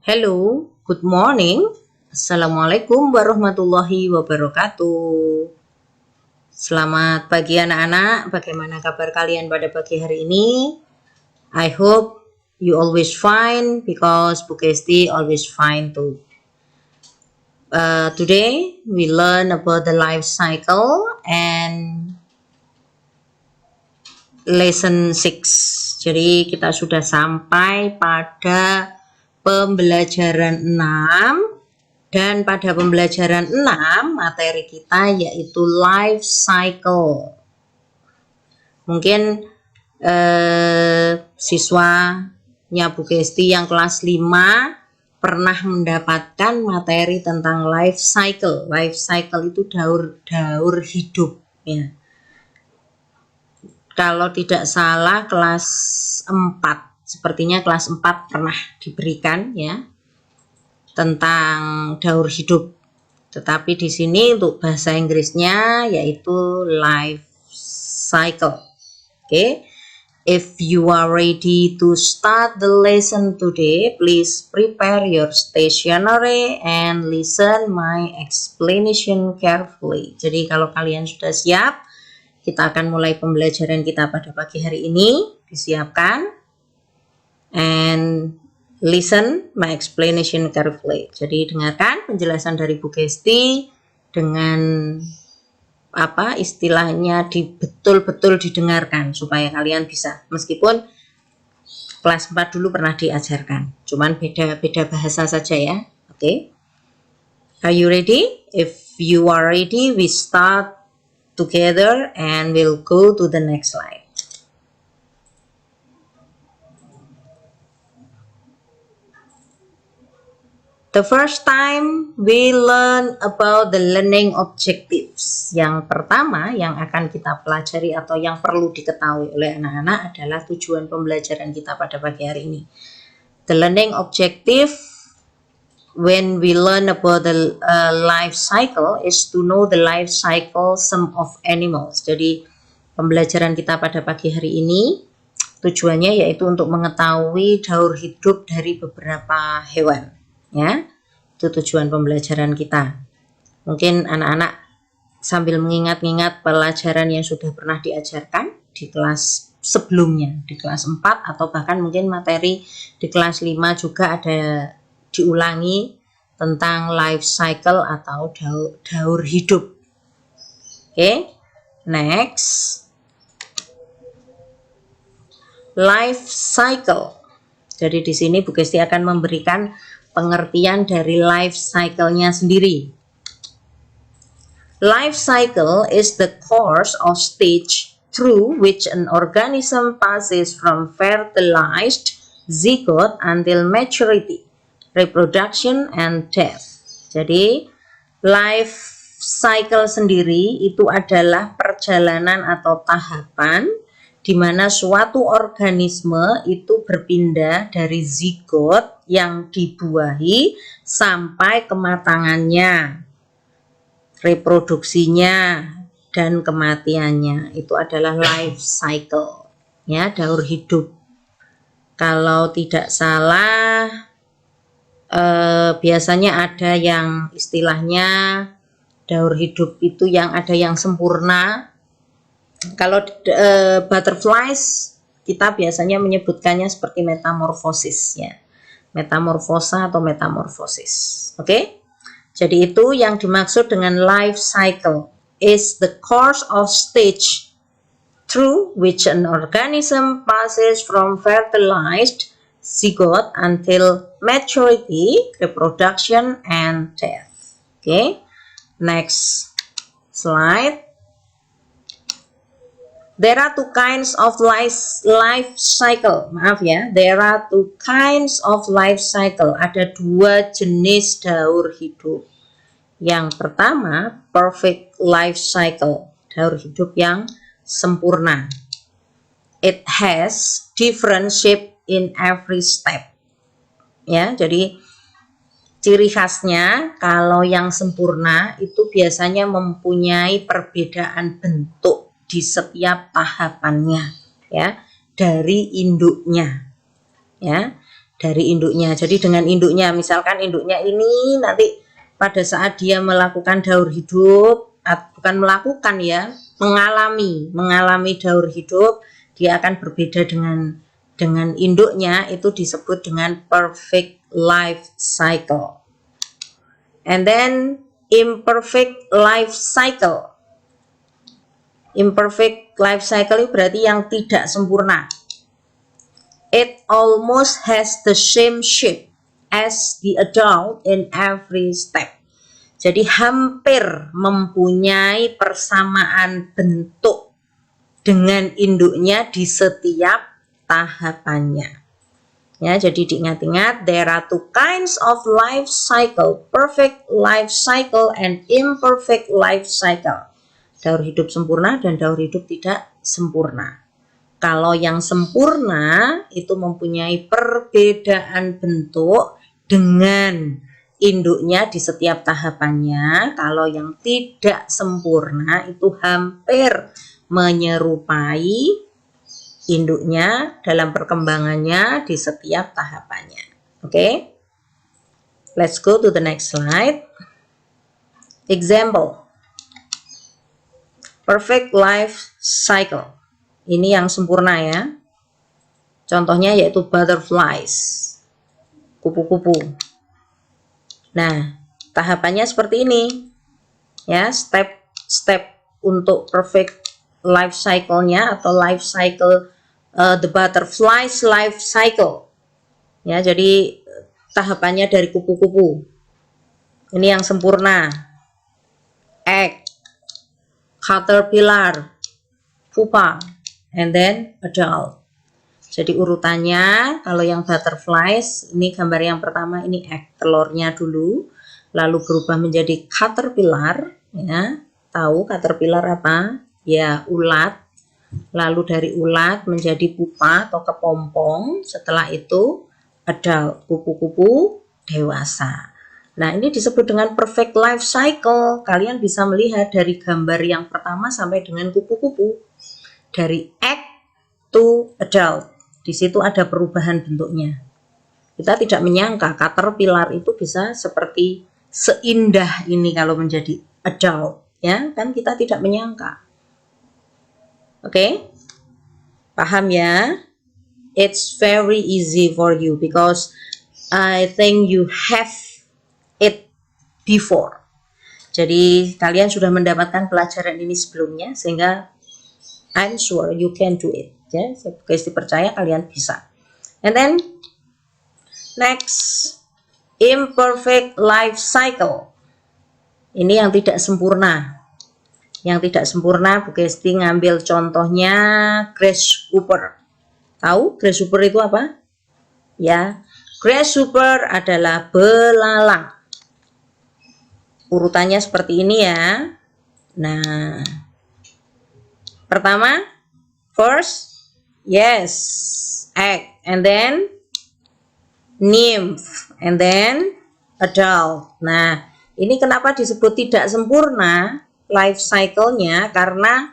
Hello, good morning. Assalamualaikum warahmatullahi wabarakatuh. Selamat pagi anak-anak, bagaimana kabar kalian pada pagi hari ini? I hope you always fine because Bu Kesti always fine too. Today we learn about the life cycle and lesson 6. Jadi kita sudah sampai pada pembelajaran 6 dan pada pembelajaran 6 materi kita yaitu life cycle. Mungkin siswanya Bu Kesti yang kelas 5 pernah mendapatkan materi tentang life cycle. Life cycle itu daur hidup ya. Kalau tidak salah kelas 4, sepertinya kelas 4 pernah diberikan ya tentang daur hidup. Tetapi di sini untuk bahasa Inggrisnya yaitu life cycle. Oke. If you are ready to start the lesson today, please prepare your stationery and listen my explanation carefully. Jadi kalau kalian sudah siap, kita akan mulai pembelajaran kita pada pagi hari ini. Disiapkan and listen my explanation carefully. Jadi dengarkan penjelasan dari Bu Kesti dengan istilahnya betul-betul didengarkan supaya kalian bisa. Meskipun kelas 4 dulu pernah diajarkan, cuman beda bahasa saja ya. Oke. Are you ready? If you are ready, we start together and we'll go to the next slide. The first time we learn about the learning objectives. Yang pertama yang akan kita pelajari atau yang perlu diketahui oleh anak-anak adalah tujuan pembelajaran kita pada pagi hari ini. The learning objective when we learn about the life cycle is to know the life cycle some of animals. Jadi pembelajaran kita pada pagi hari ini tujuannya yaitu untuk mengetahui daur hidup dari beberapa hewan. Ya, itu tujuan pembelajaran kita. Mungkin anak-anak sambil mengingat-ingat pelajaran yang sudah pernah diajarkan di kelas sebelumnya, di kelas 4 atau bahkan mungkin materi di kelas 5 juga ada diulangi tentang life cycle atau daur hidup. Oke, next. Life cycle. Jadi di sini Bu Kesti akan memberikan pengertian dari life cycle-nya sendiri. Life cycle is the course or stage through which an organism passes from fertilized zygote until maturity, reproduction, and death. Jadi, life cycle sendiri itu adalah perjalanan atau tahapan di mana suatu organisme itu berpindah dari zigot yang dibuahi sampai kematangannya, reproduksinya, dan kematiannya. Itu adalah life cycle, ya, daur hidup. Kalau tidak salah, biasanya ada yang istilahnya daur hidup itu yang ada yang sempurna. Kalau butterflies kita biasanya menyebutkannya seperti metamorfosis ya, metamorfosa atau metamorfosis. Oke, jadi itu yang dimaksud dengan life cycle is the course of stage through which an organism passes from fertilized zygote until maturity, reproduction, and death. Oke, next slide. There are two kinds of life cycle. Maaf ya, there are two kinds of life cycle. Ada dua jenis daur hidup. Yang pertama, perfect life cycle, daur hidup yang sempurna. It has different shape in every step. Ya, jadi ciri khasnya kalau yang sempurna itu biasanya mempunyai perbedaan bentuk di setiap tahapannya ya, dari induknya ya. dari induknya. Jadi dengan induknya, misalkan induknya ini nanti pada saat dia melakukan daur hidup, bukan melakukan ya, mengalami daur hidup, dia akan berbeda dengan induknya, itu disebut dengan perfect life cycle. And then imperfect life cycle. Imperfect life cycle itu berarti yang tidak sempurna. It almost has the same shape as the adult in every step. Jadi hampir mempunyai persamaan bentuk dengan induknya di setiap tahapannya. Ya, jadi diingat-ingat, there are two kinds of life cycle, perfect life cycle and imperfect life cycle. Daur hidup sempurna dan daur hidup tidak sempurna. Kalau yang sempurna itu mempunyai perbedaan bentuk dengan induknya di setiap tahapannya. Kalau yang tidak sempurna itu hampir menyerupai induknya dalam perkembangannya di setiap tahapannya. Oke? Let's go to the next slide. Example. Perfect life cycle. Ini yang sempurna ya. Contohnya yaitu butterflies, kupu-kupu. Nah, tahapannya seperti ini. Ya, step-step untuk perfect life cycle-nya atau life cycle the butterflies life cycle. Ya, jadi tahapannya dari kupu-kupu. Ini yang sempurna. Egg, caterpillar, pupa, and then adult. Jadi urutannya kalau yang butterflies, ini gambar yang pertama, ini egg, telurnya dulu, lalu berubah menjadi caterpillar, ya. Tahu caterpillar apa? Ya, ulat. Lalu dari ulat menjadi pupa atau kepompong, setelah itu adult, kupu-kupu dewasa. Nah, ini disebut dengan perfect life cycle. Kalian bisa melihat dari gambar yang pertama sampai dengan kupu-kupu. Dari egg to adult. Di situ ada perubahan bentuknya. Kita tidak menyangka caterpillar itu bisa seperti seindah ini kalau menjadi adult, ya kan, kita tidak menyangka. Oke? Paham ya? It's very easy for you because I think you have it before. Jadi kalian sudah mendapatkan pelajaran ini sebelumnya sehingga I'm sure you can do it. Ya, guys, dipercaya kalian bisa. And then next, imperfect life cycle. Ini yang tidak sempurna. Yang tidak sempurna, Bu Kesti ngambil contohnya grasshopper. Tahu grasshopper itu apa? Ya, grasshopper adalah belalang. Urutannya seperti ini ya. Nah, pertama, first, yes, egg, and then nymph, and then adult. Nah, ini kenapa disebut tidak sempurna life cycle-nya? Karena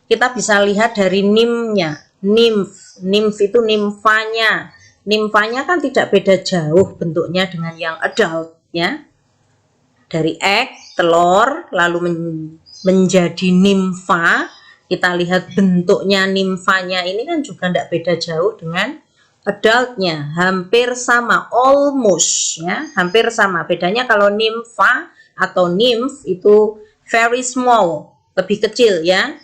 kita bisa lihat dari nymph-nya. Nymph itu nimfanya. Nimfanya kan tidak beda jauh bentuknya dengan yang adult, ya. Dari egg, telur, lalu menjadi nimfa. Kita lihat bentuknya nimfanya ini kan juga tidak beda jauh dengan adultnya, hampir sama, almost, ya, hampir sama. Bedanya kalau nimfa atau nymph itu very small, lebih kecil, ya,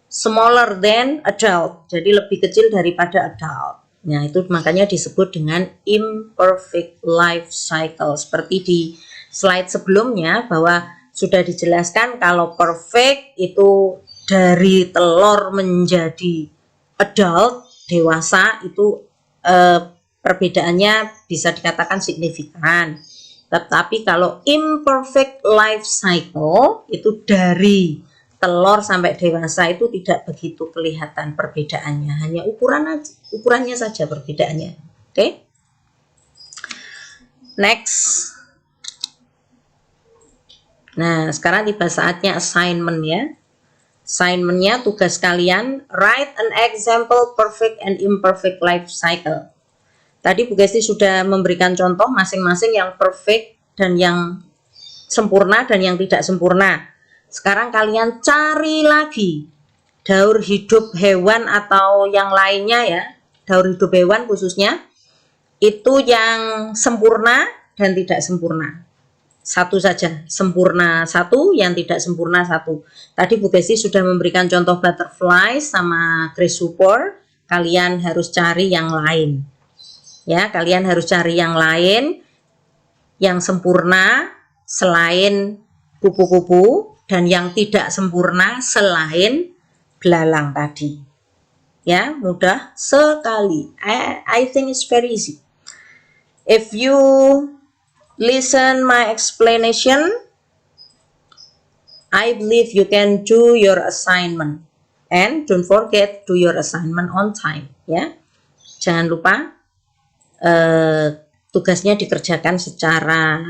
smaller than adult, jadi lebih kecil daripada adult. Nah, itu makanya disebut dengan imperfect life cycle. Seperti di slide sebelumnya bahwa sudah dijelaskan kalau perfect itu dari telur menjadi adult, dewasa, itu perbedaannya bisa dikatakan signifikan. Tetapi kalau imperfect life cycle itu dari telur sampai dewasa itu tidak begitu kelihatan perbedaannya, hanya ukurannya saja perbedaannya. Oke? Next. Nah, sekarang tiba saatnya assignment ya. Assignment-nya, tugas kalian, write an example perfect and imperfect life cycle. Tadi Bu Gesti sudah memberikan contoh masing-masing yang perfect dan yang sempurna dan yang tidak sempurna. Sekarang kalian cari lagi daur hidup hewan atau yang lainnya ya, daur hidup hewan khususnya, itu yang sempurna dan tidak sempurna. Satu saja, sempurna satu, yang tidak sempurna satu. Tadi Bu Gesti sudah memberikan contoh butterfly sama grasshopper, kalian harus cari yang lain. Ya, kalian harus cari yang lain yang sempurna selain kupu-kupu dan yang tidak sempurna selain belalang tadi. Ya, mudah sekali. I think it's very easy. If you listen my explanation, I believe you can do your assignment. And don't forget, do your assignment on time. Ya, jangan lupa tugasnya dikerjakan secara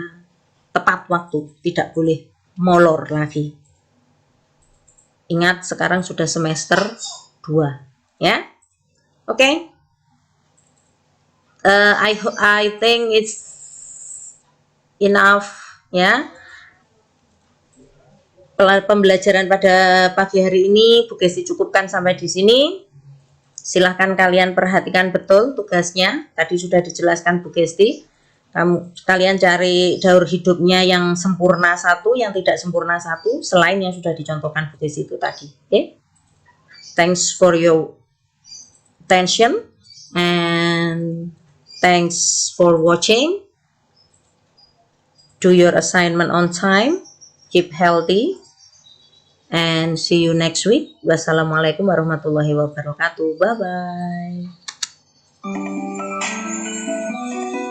tepat waktu, tidak boleh molor lagi. Ingat, sekarang sudah semester 2 ya. Oke. I think it's enough ya. Pembelajaran pada pagi hari ini Bu Gesti cukupkan sampai di sini. Silahkan kalian perhatikan betul tugasnya. Tadi sudah dijelaskan Bu Gesti. Kalian cari daur hidupnya yang sempurna satu, yang tidak sempurna satu, selain yang sudah dicontohkan Bu Gesti itu tadi. Okay? Thanks for your attention and thanks for watching. Do your assignment on time. Keep healthy. And see you next week. Wassalamualaikum warahmatullahi wabarakatuh. Bye bye.